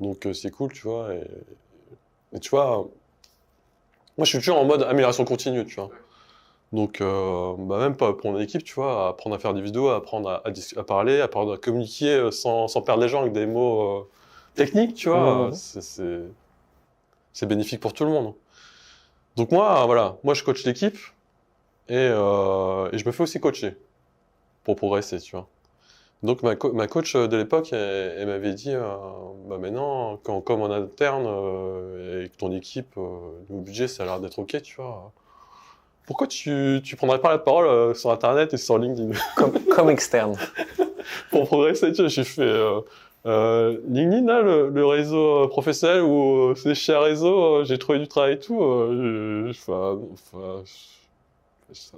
Donc c'est cool, tu vois. Et tu vois, moi je suis toujours en mode amélioration continue, tu vois. Donc bah, même pas pour mon équipe, tu vois, apprendre à faire des vidéos, apprendre à parler, apprendre à communiquer sans perdre les gens avec des mots techniques, tu vois, Mhm. c'est bénéfique pour tout le monde. Donc moi, voilà, moi je coach l'équipe et je me fais aussi coacher pour progresser, tu vois. Donc ma coach de l'époque, elle m'avait dit, bah maintenant, comme en interne et que ton équipe, niveau budget, ça a l'air d'être ok, tu vois. Pourquoi tu prendrais pas la parole sur Internet et sur LinkedIn Comme externe. pour progresser, tu vois, j'ai fait LinkedIn, là, le réseau professionnel où c'est cher réseau, j'ai trouvé du travail et tout.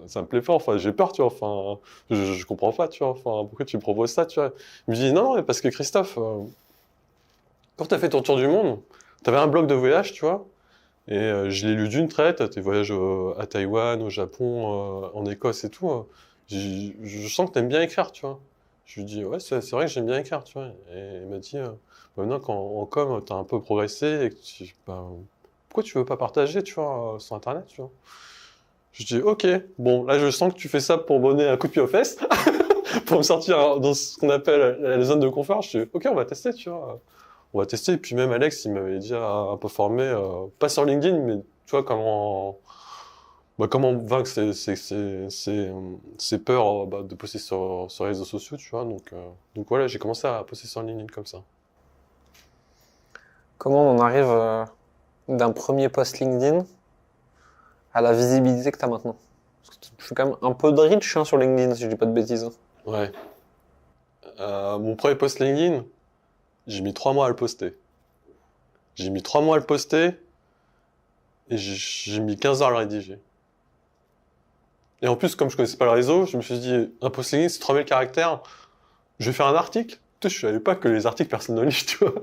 Ça me plaît pas, enfin, j'ai peur, tu vois, enfin, je comprends pas, tu vois, enfin, pourquoi tu me proposes ça, tu vois. Il me dit, non, non, mais parce que Christophe, quand t'as fait ton tour du monde, t'avais un blog de voyage, tu vois, et je l'ai lu d'une traite, tes voyages à Taïwan, au Japon, en Écosse et tout, je sens que t'aimes bien écrire, tu vois. Je lui dis, ouais, c'est vrai que j'aime bien écrire, tu vois. Et il m'a dit, bah, maintenant, quand en com, t'as un peu progressé, et que bah, pourquoi tu veux pas partager, tu vois, sur Internet, tu vois. Je dis, ok, bon, là je sens que tu fais ça pour me donner un coup de pied aux fesses, pour me sortir dans ce qu'on appelle la zone de confort. Je dis, ok, on va tester, tu vois. On va tester. Et puis même Alex, il m'avait déjà un peu formé, pas sur LinkedIn, mais tu vois, comment vaincre ces peurs bah, de poster sur les réseaux sociaux, tu vois. Donc voilà, j'ai commencé à poster sur LinkedIn comme ça. Comment on en arrive d'un premier post LinkedIn à la visibilité que tu as maintenant? Parce que je suis quand même un peu de reach hein, sur LinkedIn, si je dis pas de bêtises. Ouais. Mon premier post LinkedIn, j'ai mis 3 mois à le poster. J'ai mis 3 mois à le poster et j'ai mis 15 heures à le rédiger. Et en plus, comme je connaissais pas le réseau, je me suis dit, un post LinkedIn, c'est 3000 caractères. Je vais faire un article. Putain, je savais pas que les articles, personne ne lit, tu vois.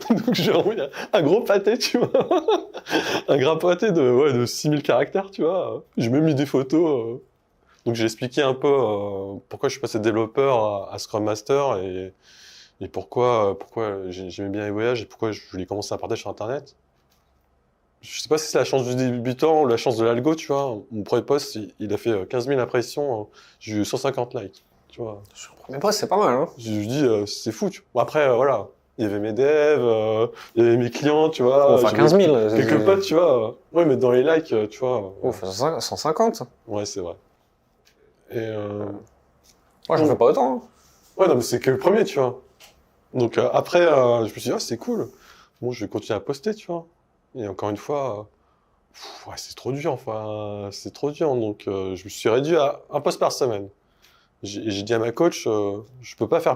Donc j'ai envoyé un gros pâté, tu vois. Un gros pâté de 6000 caractères, tu vois. J'ai même mis des photos. Donc j'ai expliqué un peu pourquoi je suis passé de développeur à Scrum Master et pourquoi j'aimais bien les voyages et pourquoi je voulais commencer à partager sur Internet. Je sais pas si c'est la chance du débutant ou la chance de l'algo, tu vois. Mon premier post, il a fait 15 000 impressions, j'ai eu 150 likes, tu vois. Sur le premier post, c'est pas mal, hein? Je lui dis, c'est fou, tu vois. Bon, après, voilà, il y avait mes devs, il y avait mes clients, tu Faut vois, faire j'avais 15 000. quelques potes, tu vois. Ouais, mais dans les likes, tu vois. Faut faire 150. Ouais, c'est vrai. Et Moi, j'en fais donc, pas autant, hein. ouais, non, mais c'est que le premier, tu vois. Donc après, je me suis dit, ah, c'est cool. Bon, je vais continuer à poster, tu vois. Et encore une fois, ouais, c'est trop dur, enfin, c'est trop dur. Donc, je me suis réduit à un post par semaine. J'ai dit à ma coach, je peux pas faire plus.